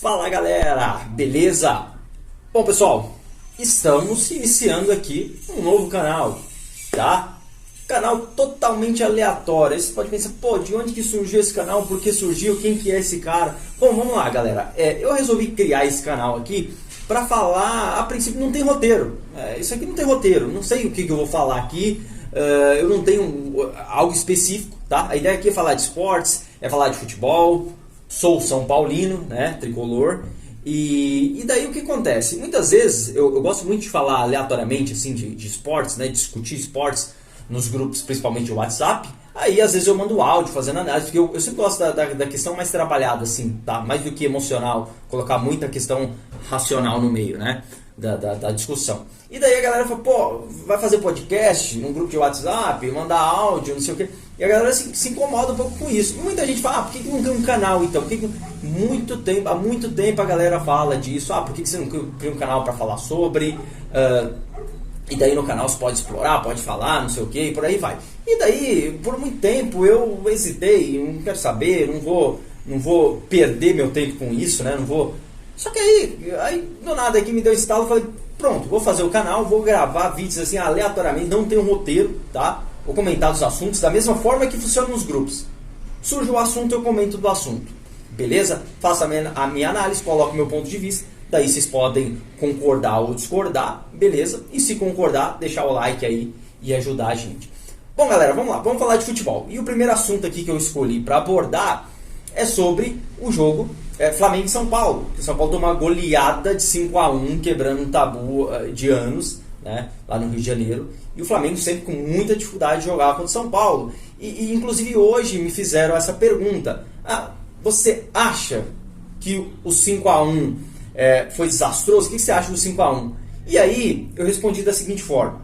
Fala galera, beleza? Bom pessoal, estamos iniciando aqui um novo canal, tá? Canal totalmente aleatório. Você pode pensar, pô, de onde que surgiu esse canal? Por que surgiu? Quem que é esse cara? Bom, vamos lá galera, eu resolvi criar esse canal aqui para falar, a princípio não tem roteiro, isso aqui não tem roteiro, não sei o que eu vou falar aqui, eu não tenho algo específico, tá? A ideia aqui é falar de esportes, é falar de futebol. Sou São Paulino, né, tricolor, e daí o que acontece? Muitas vezes eu gosto muito de falar aleatoriamente assim, de esportes, né, discutir esportes nos grupos, principalmente o WhatsApp. Aí às vezes eu mando áudio fazendo análise, porque eu sempre gosto da questão mais trabalhada, assim, tá? Mais do que emocional, colocar muita questão racional no meio, né, da discussão. E daí a galera fala, pô, vai fazer podcast num grupo de WhatsApp, mandar áudio, não sei o que. E a galera se incomoda um pouco com isso. E muita gente fala, por que não tem um canal então? Há muito tempo a galera fala disso. Por que você não cria um canal para falar sobre? E daí no canal você pode explorar, pode falar, não sei o que, e por aí vai. E daí, por muito tempo eu hesitei, não quero saber, não vou perder meu tempo com isso, né? Não vou. Só que aí do nada aqui me deu esse estalo, eu falei, pronto, vou fazer o canal, vou gravar vídeos assim aleatoriamente, não tem um roteiro, tá? Vou comentar dos assuntos da mesma forma que funciona nos grupos. Surge o assunto, eu comento do assunto. Beleza? Faço a minha análise, coloco meu ponto de vista. Daí vocês podem concordar ou discordar, beleza? E se concordar, deixar o like aí e ajudar a gente. Bom galera, vamos lá, vamos falar de futebol. E o primeiro assunto aqui que eu escolhi para abordar é sobre o jogo Flamengo e São Paulo. O São Paulo tomou uma goleada de 5-1, quebrando um tabu de anos, né, lá no Rio de Janeiro. E o Flamengo sempre com muita dificuldade de jogar contra o São Paulo. E inclusive hoje me fizeram essa pergunta. Você acha que o 5-1 foi desastroso? O que você acha do 5-1? E aí eu respondi da seguinte forma,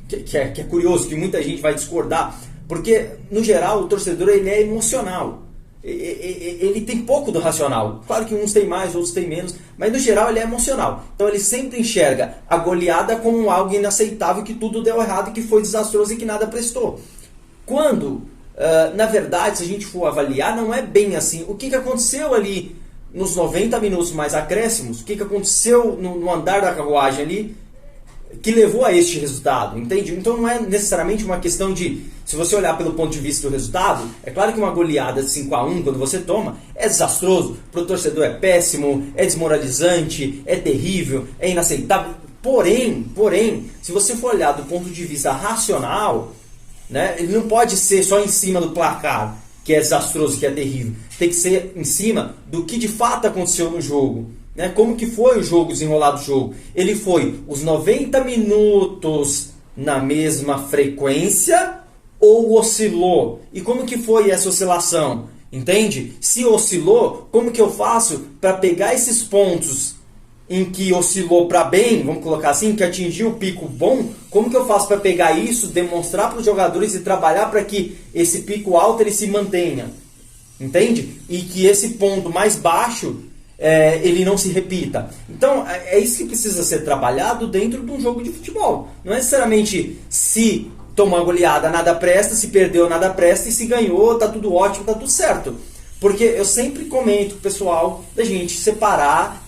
que é curioso, que muita gente vai discordar, porque no geral o torcedor ele é emocional. Ele tem pouco do racional. Claro que uns têm mais, outros têm menos, mas no geral ele é emocional. Então ele sempre enxerga a goleada como algo inaceitável, que tudo deu errado, que foi desastroso e que nada prestou. Quando, na verdade, se a gente for avaliar, não é bem assim. O que aconteceu ali nos 90 minutos mais acréscimos? O que aconteceu no andar da carruagem ali que levou a este resultado, entende? Então não é necessariamente uma questão de, se você olhar pelo ponto de vista do resultado, é claro que uma goleada de 5-1, quando você toma, é desastroso, para o torcedor é péssimo, é desmoralizante, é terrível, é inaceitável. Porém, se você for olhar do ponto de vista racional, né, ele não pode ser só em cima do placar, que é desastroso, que é terrível. Tem que ser em cima do que de fato aconteceu no jogo. Como que foi o jogo, desenrolado do jogo? Ele foi os 90 minutos na mesma frequência ou oscilou? E como que foi essa oscilação? Entende? Se oscilou, como que eu faço para pegar esses pontos em que oscilou para bem, vamos colocar assim, que atingiu o pico bom? Como que eu faço para pegar isso, demonstrar para os jogadores e trabalhar para que esse pico alto ele se mantenha? Entende? E que esse ponto mais baixo ele não se repita. Então é isso que precisa ser trabalhado dentro de um jogo de futebol. Não é necessariamente se tomou uma goleada nada presta, se perdeu nada presta, e se ganhou tá tudo ótimo, tá tudo certo. Porque eu sempre comento com o pessoal da gente separar,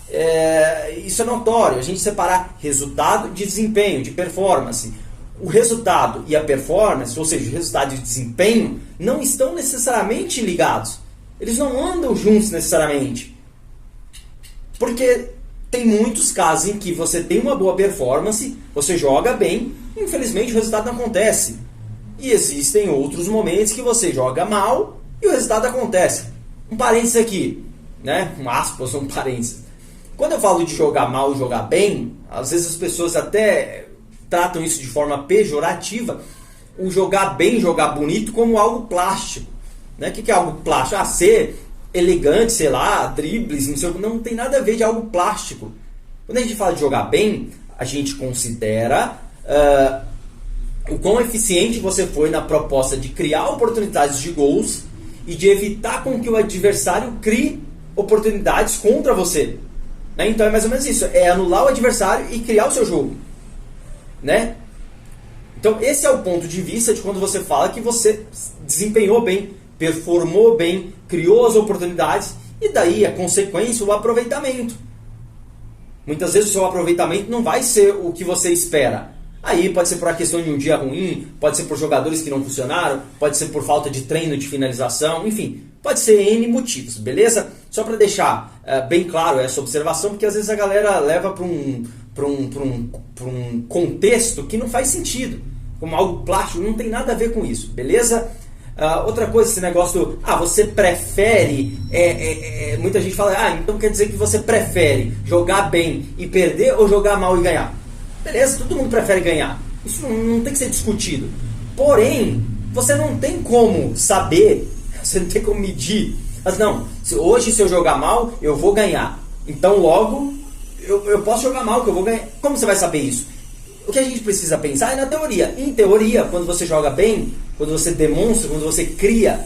isso é notório, a gente separar resultado de desempenho, de performance. O resultado e a performance, ou seja, o resultado e o desempenho, não estão necessariamente ligados. Eles não andam juntos necessariamente. Porque tem muitos casos em que você tem uma boa performance, você joga bem, infelizmente o resultado não acontece. E existem outros momentos que você joga mal e o resultado acontece. Um parênteses aqui, né? Um aspas, um parênteses. Quando eu falo de jogar mal e jogar bem, às vezes as pessoas até tratam isso de forma pejorativa, o jogar bem, jogar bonito, como algo plástico. Né? O que é algo plástico? Ser elegante, sei lá, dribles, não tem nada a ver de algo plástico. Quando a gente fala de jogar bem, a gente considera o quão eficiente você foi na proposta de criar oportunidades de gols e de evitar com que o adversário crie oportunidades contra você. Né? Então é mais ou menos isso, é anular o adversário e criar o seu jogo. Né? Então esse é o ponto de vista de quando você fala que você desempenhou bem, performou bem, criou as oportunidades E daí a consequência, o aproveitamento. Muitas vezes o seu aproveitamento não vai ser o que você espera. Aí pode ser por uma questão de um dia ruim, pode ser por jogadores que não funcionaram, pode ser por falta de treino de finalização, enfim, pode ser N motivos, beleza? Só para deixar bem claro essa observação, porque às vezes a galera leva para um contexto que não faz sentido, como algo plástico, não tem nada a ver com isso, beleza? Outra coisa, esse negócio do, você prefere, muita gente fala, então quer dizer que você prefere jogar bem e perder ou jogar mal e ganhar? Beleza, todo mundo prefere ganhar. Isso não tem que ser discutido. Porém, você não tem como saber, você não tem como medir. Mas não, hoje se eu jogar mal, eu vou ganhar. Então logo, eu posso jogar mal que eu vou ganhar. Como você vai saber isso? O que a gente precisa pensar é na teoria. Em teoria, quando você joga bem, quando você demonstra, quando você cria,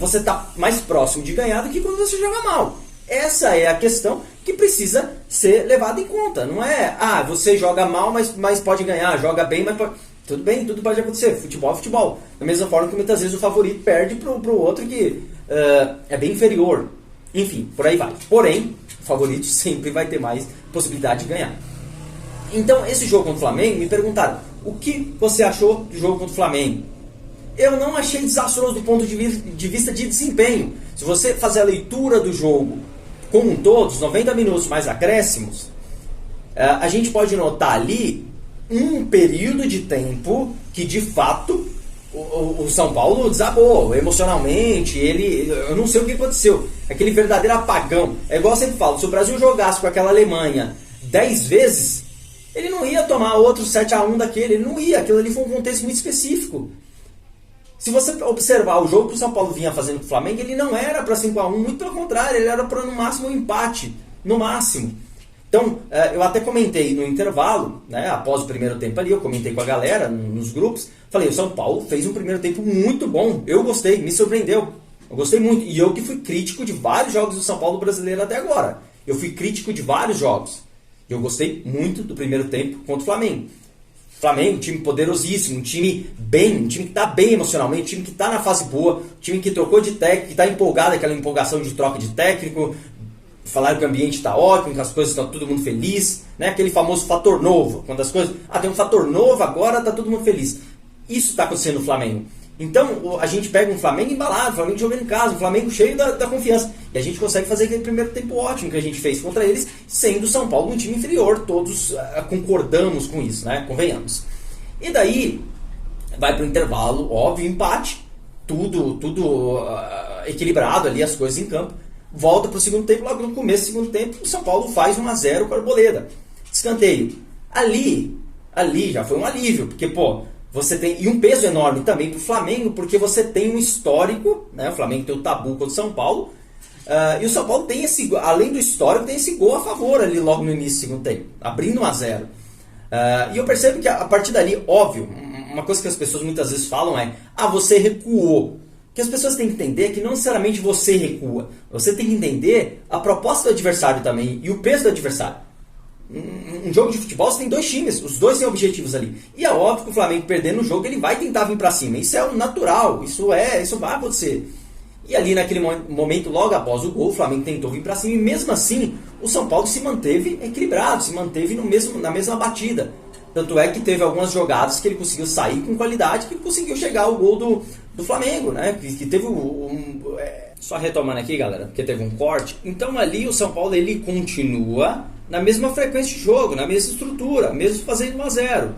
você está mais próximo de ganhar do que quando você joga mal. Essa é a questão que precisa ser levada em conta. Não é, você joga mal, mas pode ganhar, joga bem, mas pode... Tudo bem, tudo pode acontecer. Futebol é futebol. Da mesma forma que muitas vezes o favorito perde para o outro que é bem inferior. Enfim, por aí vai. Porém, o favorito sempre vai ter mais possibilidade de ganhar. Então, esse jogo contra o Flamengo, me perguntaram, o que você achou do jogo contra o Flamengo? Eu não achei desastroso do ponto de vista de desempenho. Se você fazer a leitura do jogo como um todo, os 90 minutos mais acréscimos, a gente pode notar ali um período de tempo que, de fato, o São Paulo desabou emocionalmente. Eu não sei o que aconteceu. Aquele verdadeiro apagão. É igual eu sempre falo, se o Brasil jogasse com aquela Alemanha 10 vezes, ele não ia tomar outro 7-1 daquele. Ele não ia. Aquilo ali foi um contexto muito específico. Se você observar o jogo que o São Paulo vinha fazendo com o Flamengo, ele não era para 5-1, muito pelo contrário, ele era para no máximo um empate, no máximo. Então, eu até comentei no intervalo, né, após o primeiro tempo ali, eu comentei com a galera nos grupos, falei, o São Paulo fez um primeiro tempo muito bom, eu gostei, me surpreendeu, eu gostei muito, e eu que fui crítico de vários jogos do São Paulo brasileiro até agora, eu fui crítico de vários jogos, eu gostei muito do primeiro tempo contra o Flamengo. Flamengo, time poderosíssimo, um time bem, um time que está bem emocionalmente, um time que está na fase boa, um time que trocou de técnico, que está empolgado, aquela empolgação de troca de técnico, falaram que o ambiente está ótimo, que as coisas estão todo mundo feliz, né? Aquele famoso fator novo, quando as coisas, tem um fator novo agora, está todo mundo feliz. Isso está acontecendo no Flamengo. Então, a gente pega um Flamengo embalado, um Flamengo jogando em casa, um Flamengo cheio da confiança. E a gente consegue fazer aquele primeiro tempo ótimo que a gente fez contra eles, sendo o São Paulo um time inferior. Todos concordamos com isso, né? Convenhamos. E daí, vai para o intervalo, óbvio, empate. Tudo equilibrado ali, as coisas em campo. Volta para o segundo tempo, logo no começo do segundo tempo, o São Paulo faz 1-0 com a Arboleda. Escanteio. Ali já foi um alívio, porque, você tem, e um peso enorme também para o Flamengo, porque você tem um histórico, né? O Flamengo tem o tabu contra o São Paulo, e o São Paulo tem além do histórico, tem esse gol a favor ali logo no início do segundo tempo, abrindo 1-0. E eu percebo que a partir dali, óbvio, uma coisa que as pessoas muitas vezes falam é, você recuou. O que as pessoas têm que entender é que não necessariamente você recua, você tem que entender a proposta do adversário também, e o peso do adversário. Um jogo de futebol você tem dois times, os dois têm objetivos ali. E é óbvio que o Flamengo perdendo o jogo, ele vai tentar vir para cima. Isso é o natural, isso vai acontecer. E ali naquele momento, logo após o gol, o Flamengo tentou vir para cima e mesmo assim o São Paulo se manteve equilibrado, se manteve na mesma batida. Tanto é que teve algumas jogadas que ele conseguiu sair com qualidade, que ele conseguiu chegar ao gol do Flamengo, né? Que teve só retomando aqui, galera, porque teve um corte. Então ali o São Paulo ele continua na mesma frequência de jogo, na mesma estrutura, mesmo fazendo 1-0.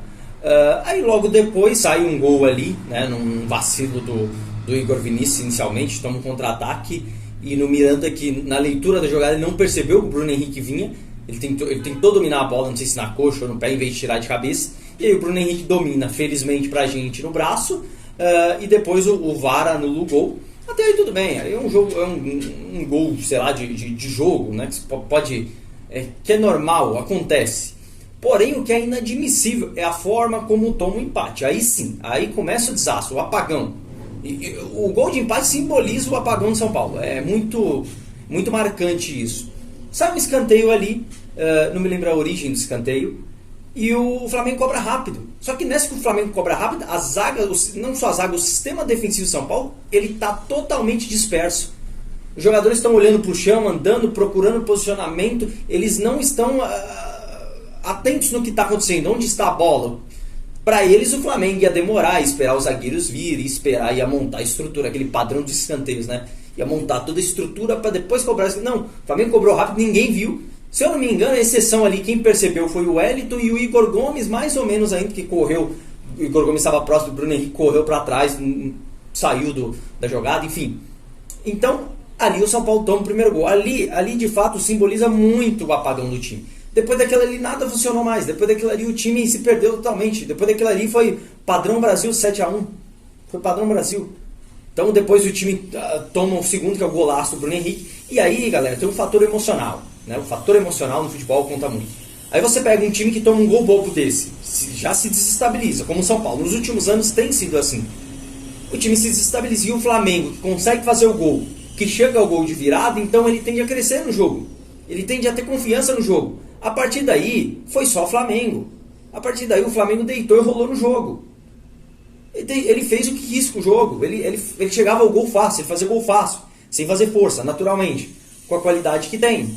Aí logo depois sai um gol ali, né, num vacilo do Igor Vinícius inicialmente, toma um contra-ataque, e no Miranda que na leitura da jogada ele não percebeu que o Bruno Henrique vinha, ele tentou dominar a bola, não sei se na coxa ou no pé, em vez de tirar de cabeça, e aí o Bruno Henrique domina, felizmente pra gente, no braço, e depois o VAR anula o gol. Até aí tudo bem, aí é um jogo, um gol, sei lá, de jogo, né, que pode... que é normal, acontece. Porém, o que é inadmissível é a forma como toma o empate. Aí sim, aí começa o desastre, o apagão. O gol de empate simboliza o apagão de São Paulo. É muito, muito marcante isso. Sai um escanteio ali, não me lembro a origem do escanteio, e o Flamengo cobra rápido. Só que nessa que o Flamengo cobra rápido, a zaga, não só a zaga, o sistema defensivo de São Paulo, ele está totalmente disperso. Os jogadores estão olhando para o chão, andando, procurando posicionamento, eles não estão atentos no que está acontecendo, onde está a bola. Para eles o Flamengo ia demorar, esperar os zagueiros virem, esperar, ia montar a estrutura, aquele padrão de escanteios, né? Ia montar toda a estrutura para depois cobrar. Não, o Flamengo cobrou rápido, ninguém viu. Se eu não me engano, a exceção ali, quem percebeu foi o Wellington e o Igor Gomes, mais ou menos ainda, que correu. O Igor Gomes estava próximo do Bruno Henrique, correu para trás, saiu da jogada, enfim. Então, ali o São Paulo toma o primeiro gol. Ali de fato simboliza muito o apagão do time. Depois daquilo ali nada funcionou mais. Depois daquilo ali o time se perdeu totalmente. Depois daquilo ali foi padrão Brasil 7-1. Foi padrão Brasil. Então depois o time toma o segundo, que é o golaço do Bruno Henrique. E aí, galera, tem um fator emocional, né? O fator emocional no futebol conta muito. Aí você pega um time que toma um gol bobo desse, já se desestabiliza, como o São Paulo. Nos últimos anos tem sido assim. O time se desestabiliza. E o Flamengo, que consegue fazer o gol, que chega ao gol de virada, então ele tende a crescer no jogo. Ele tende a ter confiança no jogo. A partir daí, foi só o Flamengo. A partir daí, o Flamengo deitou e rolou no jogo. Ele fez o que quis com o jogo. Ele chegava ao gol fácil, ele fazia gol fácil, sem fazer força, naturalmente, com a qualidade que tem.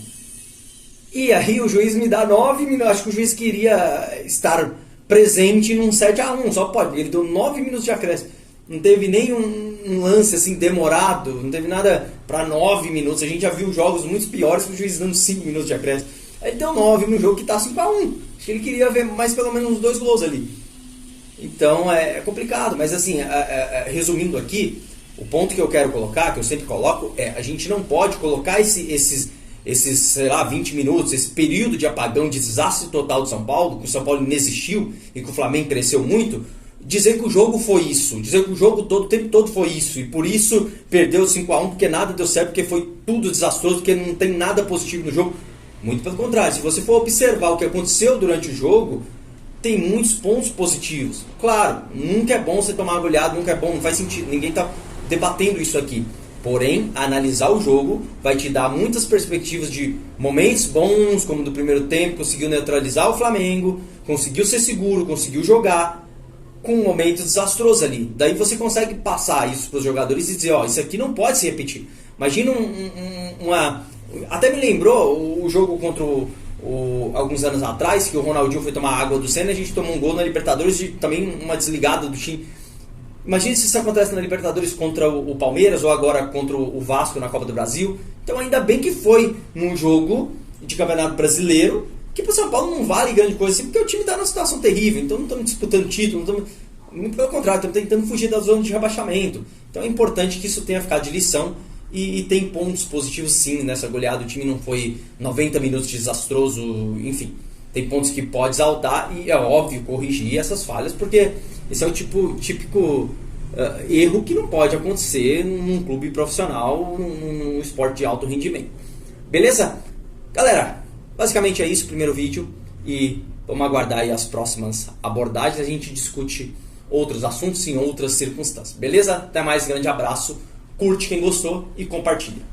E aí o juiz me dá 9 minutos. Acho que o juiz queria estar presente num 7-1, só pode. Ele deu 9 minutos de acréscimo. Não teve nem um lance assim demorado, não teve nada para 9 minutos. A gente já viu jogos muito piores com o juiz dando 5 minutos de acréscimo. Ele deu 9 no jogo que tá 5-1. Acho que ele queria ver mais pelo menos uns 2 gols ali. Então é complicado, mas assim, resumindo aqui, o ponto que eu quero colocar, que eu sempre coloco, a gente não pode colocar esses, sei lá, 20 minutos, esse período de apagão, de desastre total do São Paulo, que o São Paulo inexistiu e que o Flamengo cresceu muito, dizer que o jogo foi isso, dizer que o jogo todo, o tempo todo foi isso, e por isso perdeu 5-1, porque nada deu certo, porque foi tudo desastroso, porque não tem nada positivo no jogo. Muito pelo contrário, se você for observar o que aconteceu durante o jogo, tem muitos pontos positivos. Claro, nunca é bom você tomar agulhado, nunca é bom, não faz sentido, ninguém está debatendo isso aqui. Porém, analisar o jogo vai te dar muitas perspectivas de momentos bons, como do primeiro tempo, conseguiu neutralizar o Flamengo, conseguiu ser seguro, conseguiu jogar, com um momento desastroso ali. Daí você consegue passar isso para os jogadores e dizer, ó, isso aqui não pode se repetir. Imagina até me lembrou o jogo contra alguns anos atrás, que o Ronaldinho foi tomar água do Senna, a gente tomou um gol na Libertadores e também uma desligada do time. Imagina se isso acontece na Libertadores contra o Palmeiras ou agora contra o Vasco na Copa do Brasil. Então ainda bem que foi num jogo de Campeonato Brasileiro, que para o São Paulo não vale grande coisa assim, porque o time está numa situação terrível, então não estamos disputando título, muito pelo contrário, estamos tentando fugir da zona de rebaixamento. Então é importante que isso tenha ficado de lição. E tem pontos positivos sim nessa goleada. O time não foi 90 minutos desastroso, enfim, tem pontos que pode exaltar e é óbvio corrigir essas falhas, porque esse é o típico erro que não pode acontecer num clube profissional, num esporte de alto rendimento. Beleza? Galera, basicamente é isso o primeiro vídeo e vamos aguardar aí as próximas abordagens. A gente discute outros assuntos em outras circunstâncias. Beleza? Até mais, grande abraço. Curte quem gostou e compartilha.